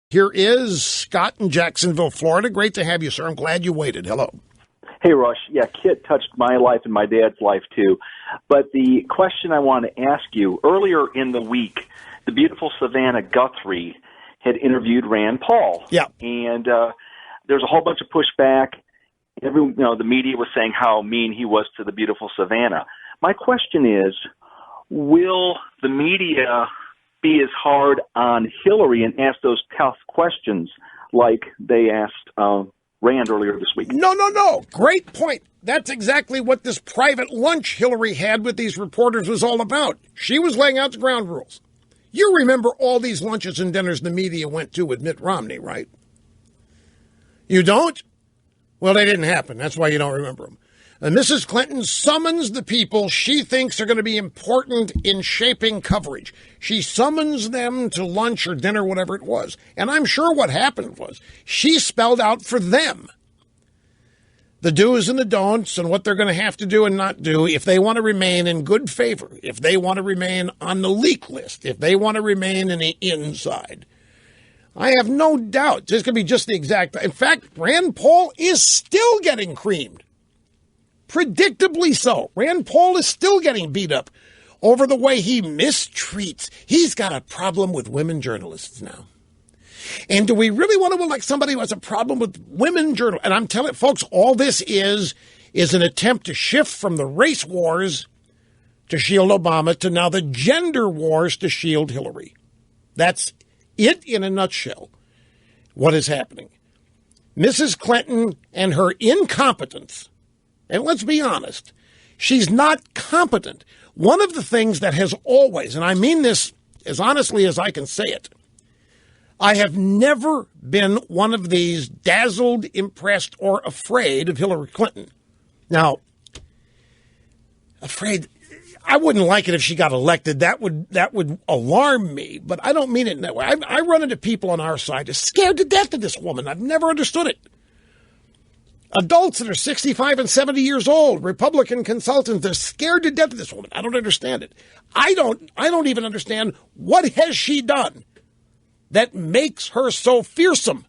Here is Scott in Jacksonville, Florida. Great to have you, sir. I'm glad you waited. Hello. Hey, Rush. Yeah, Kit touched my life and my dad's life, too. But the question I want to ask you, earlier in the week, the beautiful Savannah Guthrie had interviewed Rand Paul. Yeah. And there's a whole bunch of pushback. The media was saying how mean he was to the beautiful Savannah. My question is, will the media be as hard on Hillary and ask those tough questions like they asked Rand earlier this week? No. Great point. That's exactly what this private lunch Hillary had with these reporters was all about. She was laying out the ground rules. You remember all these lunches and dinners the media went to with Mitt Romney, right? You don't? Well, they didn't happen. That's why you don't remember them. And Mrs. Clinton summons the people she thinks are going to be important in shaping coverage. She summons them to lunch or dinner, whatever it was. And I'm sure what happened was she spelled out for them the do's and the don'ts and what they're going to have to do and not do if they want to remain in good favor, if they want to remain on the leak list, if they want to remain in the inside. I have no doubt this could be just the exact. In fact, Rand Paul is still getting creamed. Predictably so. Rand Paul is still getting beat up over the way he mistreats. He's got a problem with women journalists now. And do we really want to elect somebody who has a problem with women journalists? And I'm telling folks, all this is an attempt to shift from the race wars to shield Obama to now the gender wars to shield Hillary. That's it in a nutshell, what is happening. Mrs. Clinton and her incompetence. And let's be honest, she's not competent. One of the things that has always, and I mean this as honestly as I can say it, I have never been one of these dazzled, impressed, or afraid of Hillary Clinton. Now, afraid, I wouldn't like it if she got elected. That would alarm me, but I don't mean it in that way. I run into people on our side who's scared to death of this woman. I've never understood it. Adults that are 65 and 70 years old, Republican consultants, they're scared to death of this woman. I don't understand it. I don't even understand what has she done that makes her so fearsome.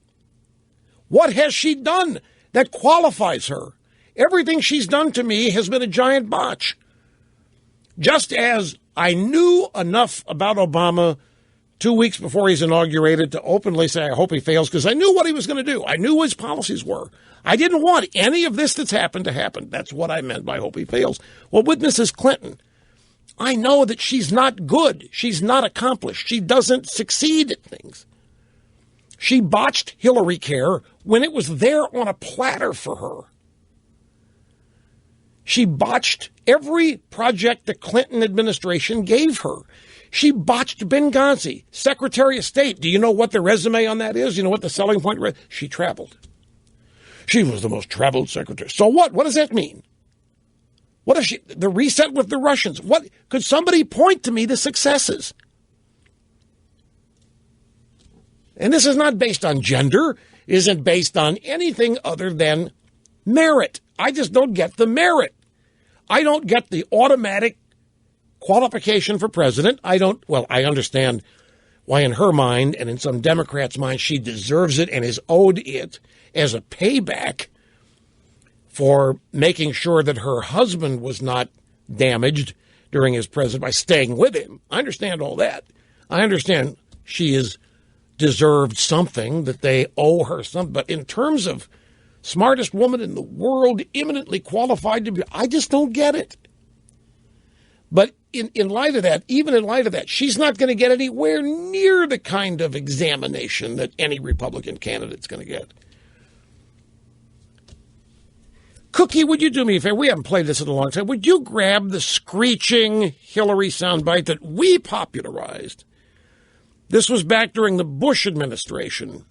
What has she done that qualifies her? Everything she's done to me has been a giant botch. Just as I knew enough about Obama 2 weeks before he's inaugurated to openly say, I hope he fails, because I knew what he was going to do. I knew what his policies were. I didn't want any of this that's happened to happen. That's what I meant by hope he fails. Well, with Mrs. Clinton, I know that she's not good. She's not accomplished. She doesn't succeed at things. She botched Hillary Care when it was there on a platter for her. She botched every project the Clinton administration gave her. She botched Benghazi, Secretary of State. Do you know what the resume on that is? You know what the selling point was? She traveled. She was the most traveled secretary. So what? What does that mean? What if she, the reset with the Russians? What, could somebody point to me the successes? And this is not based on gender, isn't based on anything other than merit. I just don't get the merit. I don't get the automatic qualification for president. I understand why in her mind and in some Democrats' mind she deserves it and is owed it as a payback for making sure that her husband was not damaged during his presidency by staying with him. I understand all that. I understand she has deserved something, that they owe her something. But in terms of smartest woman in the world, eminently qualified to be, I just don't get it. But in light of that, even in light of that, she's not going to get anywhere near the kind of examination that any Republican candidate's going to get. Cookie, would you do me a favor? We haven't played this in a long time. Would you grab the screeching Hillary soundbite that we popularized? This was back during the Bush administration.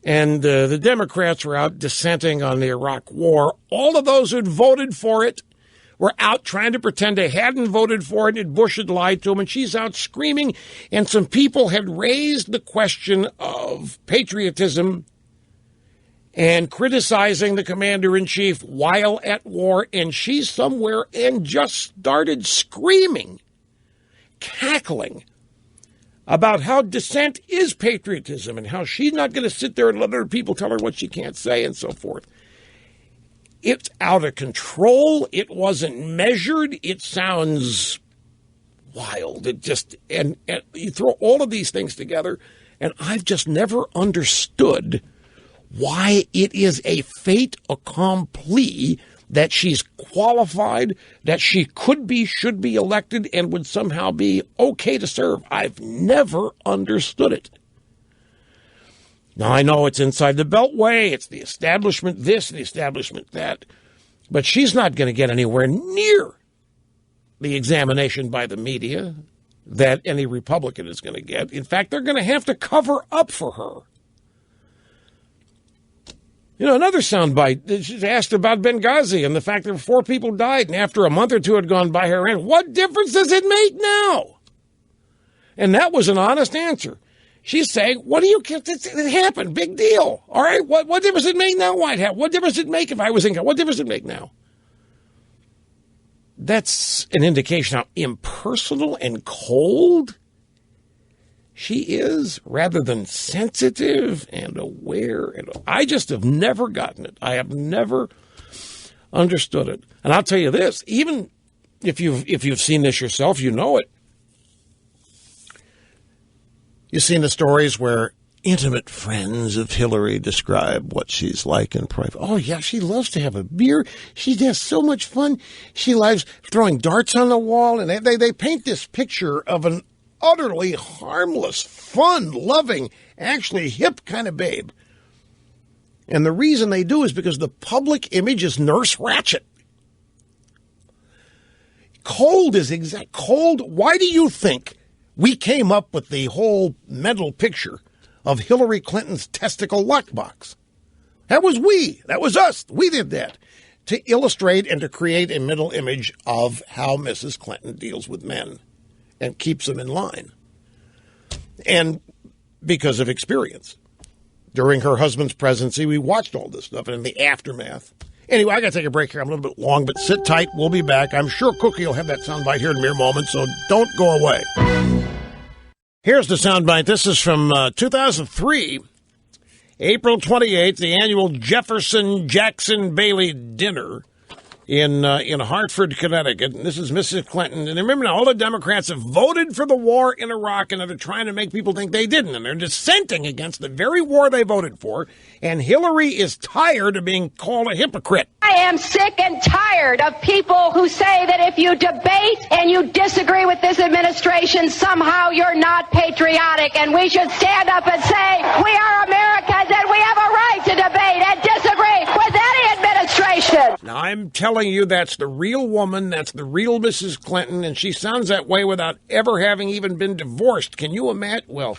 And the Democrats were out dissenting on the Iraq war. All of those who'd voted for it were out trying to pretend they hadn't voted for it, and Bush had lied to them, and she's out screaming. And some people had raised the question of patriotism and criticizing the commander-in-chief while at war, and she's somewhere and just started screaming, cackling about how dissent is patriotism and how she's not going to sit there and let other people tell her what she can't say and so forth. It's out of control. It wasn't measured. It sounds wild. It just, and you throw all of these things together, and I've just never understood why it is a fait accompli that she's qualified, that she could be, should be elected, and would somehow be okay to serve. I've never understood it. Now, I know it's inside the Beltway, it's the establishment this, the establishment that, but she's not going to get anywhere near the examination by the media that any Republican is going to get. In fact, they're going to have to cover up for her. You know, another soundbite, she's asked about Benghazi and the fact that 4 people died, and after a month or two had gone by, her answer, what difference does it make now? And that was an honest answer. She's saying, what do you care? It happened. Big deal. All right. What difference does it make now? Why it happened? What difference does it make if I was in? What difference does it make now? That's an indication how impersonal and cold she is, rather than sensitive and aware. And I just have never gotten it. I have never understood it. And I'll tell you this, even if you've seen this yourself, you know it. You've seen the stories where intimate friends of Hillary describe what she's like in private. Oh, yeah, she loves to have a beer. She has so much fun. She loves throwing darts on the wall. And they paint this picture of an utterly harmless, fun, loving, actually hip kind of babe. And the reason they do is because the public image is Nurse Ratched. Cold is exact. Cold. Why do you think we came up with the whole mental picture of Hillary Clinton's testicle lockbox? That was we. That was us. We did that to illustrate and to create a mental image of how Mrs. Clinton deals with men and keeps them in line. And because of experience. During her husband's presidency, we watched all this stuff, and in the aftermath. Anyway, I got to take a break here. I'm a little bit long, but sit tight. We'll be back. I'm sure Cookie will have that soundbite here in mere moments, so don't go away. Here's the soundbite. This is from 2003, April 28th, the annual Jefferson-Jackson-Bailey dinner in Hartford, Connecticut. And this is Mrs. Clinton. And remember now, all the Democrats have voted for the war in Iraq, and they're trying to make people think they didn't. And they're dissenting against the very war they voted for. And Hillary is tired of being called a hypocrite. I am sick and tired of people who say that if you debate and you disagree with this administration, somehow you're not patriotic. And we should stand up and say, we are Americans and we have a right to debate and disagree with any administration. Now, I'm telling you, that's the real woman. That's the real Mrs. Clinton. And she sounds that way without ever having even been divorced. Can you imagine? Well,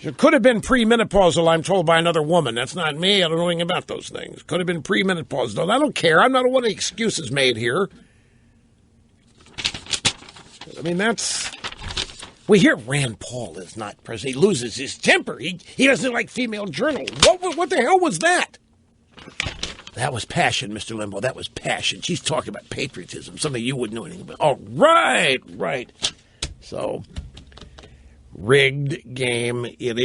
it could have been premenopausal, I'm told, by another woman. That's not me. I don't know anything about those things. Could have been premenopausal. I don't care. I'm not one of the excuses made here. I mean, that's... We hear Rand Paul is not president. He loses his temper. He doesn't like female journal. What the hell was that? That was passion, Mr. Limbaugh. That was passion. She's talking about patriotism, something you wouldn't know anything about. Oh, right. So... rigged game it is.